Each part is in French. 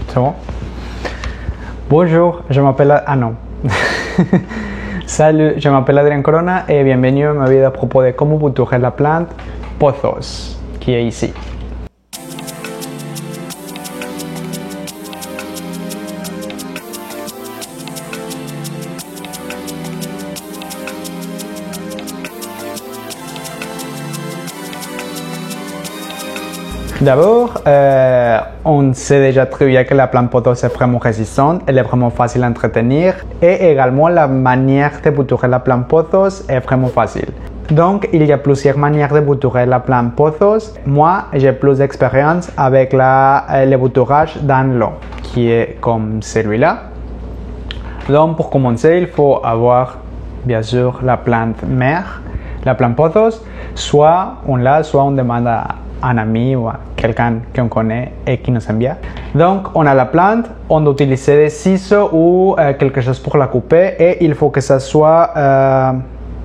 C'est bon? Bonjour, je m'appelle... Ah non. Salut, je m'appelle Adrián Corona et bienvenue à ma vidéo à propos de comment bouturer la plante pothos, qui est ici. D'abord, on sait déjà très bien que la plante pothos est vraiment résistante, elle est vraiment facile à entretenir et également la manière de bouturer la plante pothos est vraiment facile. Donc, il y a plusieurs manières de bouturer la plante pothos. Moi, j'ai plus d'expérience avec le bouturage dans l'eau, qui est comme celui-là. Donc, pour commencer, il faut avoir, bien sûr, la plante mère, la plante pothos. Soit on l'a, soit on demande à un ami ou à quelqu'un qu'on connaît et qui nous aime bien. Donc, on a la plante, on doit utiliser des ciseaux ou quelque chose pour la couper et il faut que ça soit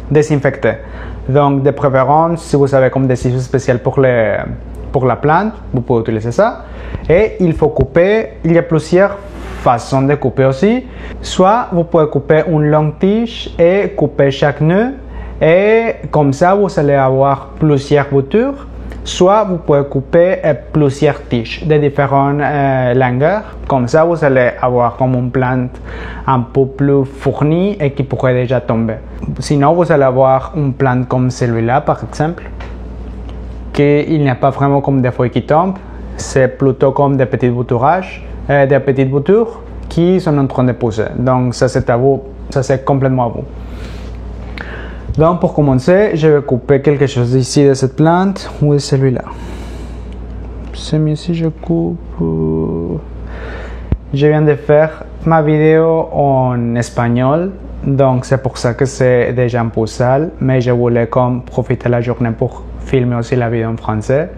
désinfecté. Donc, de préférence, si vous avez comme des ciseaux spéciaux pour la plante, vous pouvez utiliser ça. Et il faut couper, il y a plusieurs façons de couper aussi. Soit vous pouvez couper une longue tige et couper chaque nœud et comme ça, vous allez avoir plusieurs boutures. Soit vous pouvez couper plusieurs tiges de différentes longueurs. Comme ça, vous allez avoir comme une plante un peu plus fournie et qui pourrait déjà tomber. Sinon, vous allez avoir une plante comme celui-là, par exemple, qu'il n'y a pas vraiment comme des feuilles qui tombent. C'est plutôt comme des petits bouturages, des petites boutures qui sont en train de pousser. Donc, ça c'est à vous, ça c'est complètement à vous. Donc pour commencer, je vais couper quelque chose ici de cette plante ou de celui-là. C'est mieux si je coupe. Je viens de faire ma vidéo en espagnol, donc c'est pour ça que c'est déjà un peu sale, mais je voulais comme profiter de la journée pour filmer aussi la vidéo en français.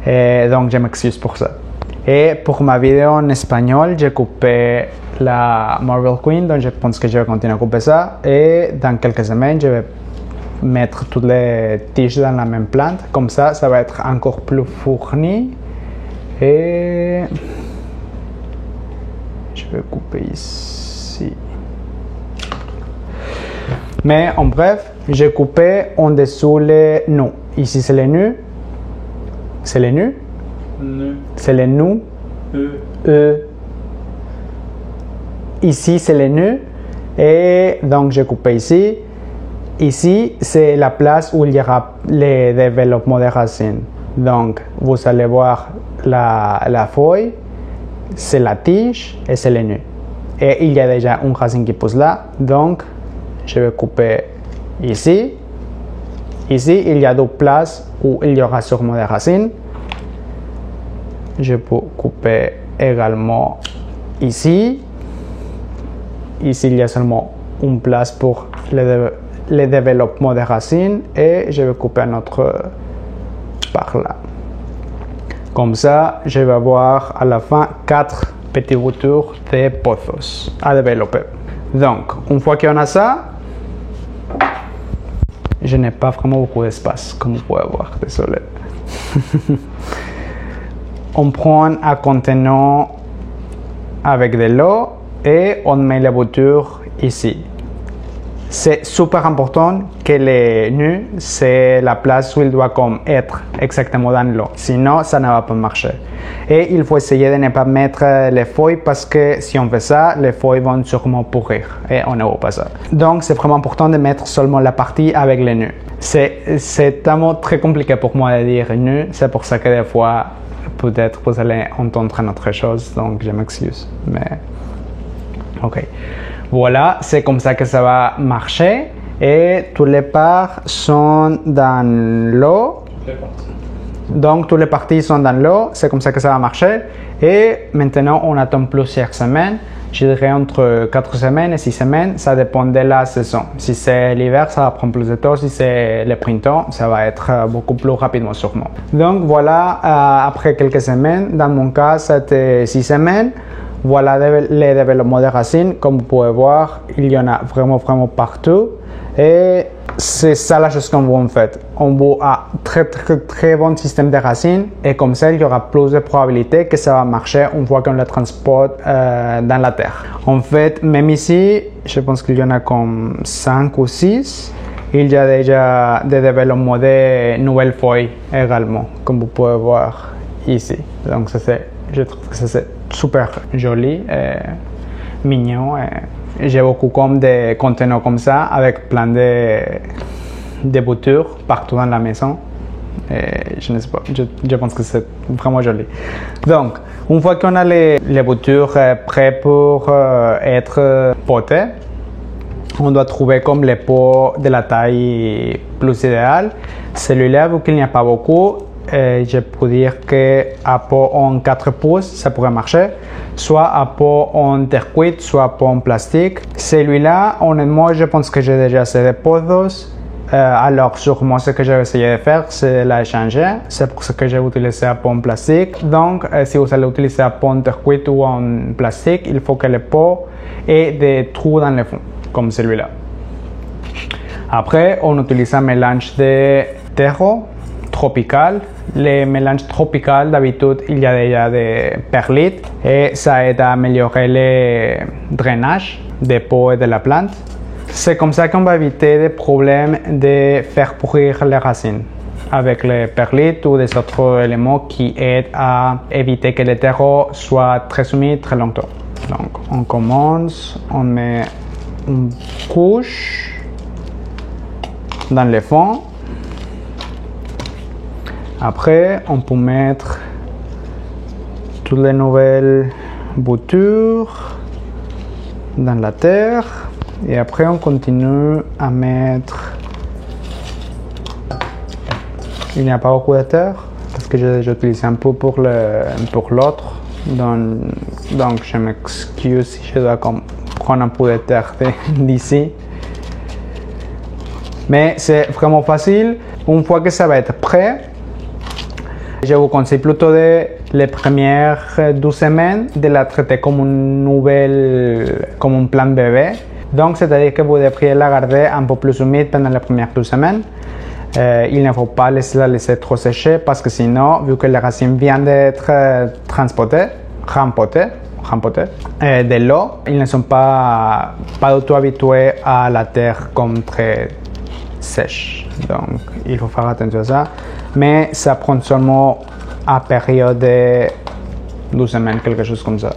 Et donc je m'excuse pour ça. Et pour ma vidéo en espagnol, j'ai coupé la Marble Queen, donc je pense que je vais continuer à couper ça. Et dans quelques semaines, je vais mettre toutes les tiges dans la même plante. Comme ça, ça va être encore plus fourni. Et je vais couper ici. Mais en bref, j'ai coupé en dessous les nœuds. Ici, c'est les nœuds. C'est les nœuds. C'est les nœuds. Ici, c'est les nœuds. Et donc, j'ai coupé ici. Ici, c'est la place où il y aura le développement des racines. Donc, vous allez voir la feuille, c'est la tige et c'est les nœuds. Et il y a déjà une racine qui pousse là. Donc, je vais couper ici. Ici, il y a deux places où il y aura sûrement des racines. Je peux couper également ici. Ici, il y a seulement une place pour le développement des racines et je vais couper un autre par là. Comme ça, je vais avoir à la fin 4 petites boutures de pothos à développer. Donc, une fois qu'on a ça, je n'ai pas vraiment beaucoup d'espace, comme vous pouvez voir, désolé. On prend un contenant avec de l'eau et on met la bouture ici. C'est super important que les nœuds, c'est la place où il doit comme être exactement dans l'eau. Sinon, ça ne va pas marcher. Et il faut essayer de ne pas mettre les feuilles parce que si on fait ça, les feuilles vont sûrement pourrir et on ne veut pas ça. Donc, c'est vraiment important de mettre seulement la partie avec les nœuds. C'est tellement très compliqué pour moi de dire nœuds. C'est pour ça que des fois, peut-être vous allez entendre une autre chose. Donc, je m'excuse. Mais, ok. Voilà, c'est comme ça que ça va marcher et toutes les parts sont dans l'eau. Donc, toutes les parties sont dans l'eau, c'est comme ça que ça va marcher. Et maintenant, on attend plusieurs semaines. Je dirais entre 4 semaines et 6 semaines, ça dépend de la saison. Si c'est l'hiver, ça va prendre plus de temps. Si c'est le printemps, ça va être beaucoup plus rapidement sûrement. Donc, voilà, après quelques semaines, dans mon cas, c'était 6 semaines. Voilà les développements des racines. Comme vous pouvez voir, il y en a vraiment partout. Et c'est ça la chose qu'on vous en fait. on veut un très bon système de racines et comme ça, il y aura plus de probabilité que ça va marcher une fois qu'on le transporte dans la terre. En fait, même ici, je pense qu'il y en a comme 5 ou 6. Il y a déjà des développements de nouvelles feuilles également, comme vous pouvez voir ici. Donc, je trouve que c'est super joli et mignon. J'ai beaucoup comme de conteneurs comme ça avec plein de boutures partout dans la maison. Et je ne sais pas, je pense que c'est vraiment joli. Donc, une fois qu'on a les boutures prêtes pour être potées, on doit trouver comme les pots de la taille plus idéale. Celui-là, vu qu'il n'y a pas beaucoup, je peux dire qu'un pot en 4 pouces, ça pourrait marcher. Soit un pot en terre cuite, soit un pot en plastique. Celui-là, honnêtement, je pense que j'ai déjà assez de pots. Alors, sûrement, ce que je vais essayer de faire, c'est l'échanger. C'est pour ça que j'ai utilisé un pot en plastique. Donc, si vous allez utiliser un pot en terre cuite ou en plastique, il faut que le pot ait des trous dans le fond, comme celui-là. Après, on utilise un mélange de terreau tropical. Les mélanges tropicaux, d'habitude, il y a déjà des perlites et ça aide à améliorer le drainage des pots et de la plante. C'est comme ça qu'on va éviter des problèmes de faire pourrir les racines avec les perlites ou des autres éléments qui aident à éviter que le terreau soit très humide très longtemps. Donc, on commence, on met une couche dans le fond. Après, on peut mettre toutes les nouvelles boutures dans la terre. Et après, on continue à mettre... Il n'y a pas beaucoup de terre parce que j'utilise un peu pour l'autre. Donc, je m'excuse si je dois prendre un peu de terre d'ici. Mais c'est vraiment facile. Une fois que ça va être prêt, je vous conseille plutôt les premières 12 semaines de la traiter comme comme une plante bébé. Donc, c'est-à-dire que vous devriez la garder un peu plus humide pendant les premières 12 semaines. Il ne faut pas la laisser trop sécher parce que sinon, vu que les racines viennent d'être rempotées de l'eau, ils ne sont pas du tout habitués à la terre comme très sèche. Donc, il faut faire attention à ça. Mais ça prend seulement à période de 12 semaines, quelque chose comme ça.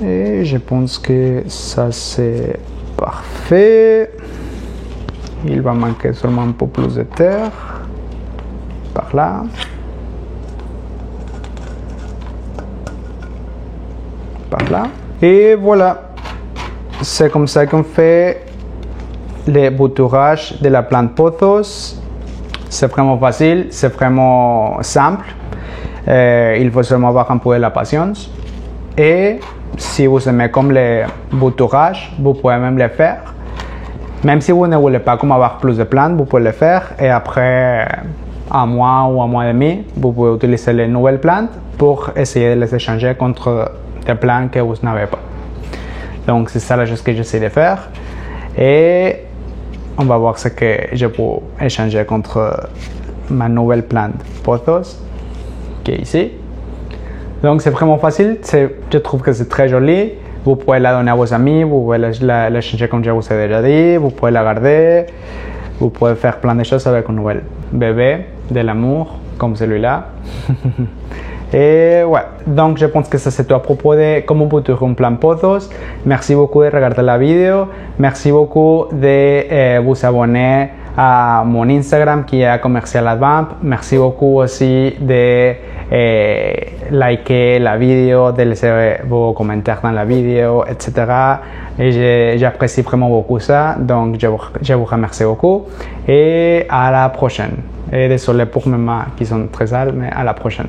Et je pense que ça c'est parfait. Il va manquer seulement un peu plus de terre. Par là. Par là. Et voilà. C'est comme ça qu'on fait le bouturage de la plante pothos. C'est vraiment facile, c'est vraiment simple. Il faut seulement avoir un peu de la patience. Et si vous aimez comme le bouturage, vous pouvez même le faire. Même si vous ne voulez pas comme avoir plus de plantes, vous pouvez le faire. Et après un mois ou un mois et demi, vous pouvez utiliser les nouvelles plantes pour essayer de les échanger contre des plantes que vous n'avez pas. Donc c'est ça la chose que j'essaie de faire. Et on va voir ce que je peux échanger contre ma nouvelle plante pothos qui est ici. Donc c'est vraiment facile, je trouve que c'est très joli. Vous pouvez la donner à vos amis, vous pouvez l'échanger comme je vous ai déjà dit, vous pouvez la garder, vous pouvez faire plein de choses avec un nouvel bébé de l'amour comme celui-là. Et ouais, donc je pense que ça c'est tout à propos de comment bouturer une plante pothos. Merci beaucoup de regarder la vidéo, merci beaucoup de vous abonner à mon Instagram qui est Commercial Advamp. Merci beaucoup aussi de liker la vidéo, de laisser vos commentaires dans la vidéo, etc. Et j'apprécie vraiment beaucoup ça, donc je vous remercie beaucoup et à la prochaine. Et désolé pour mes mains qui sont très sales, mais à la prochaine.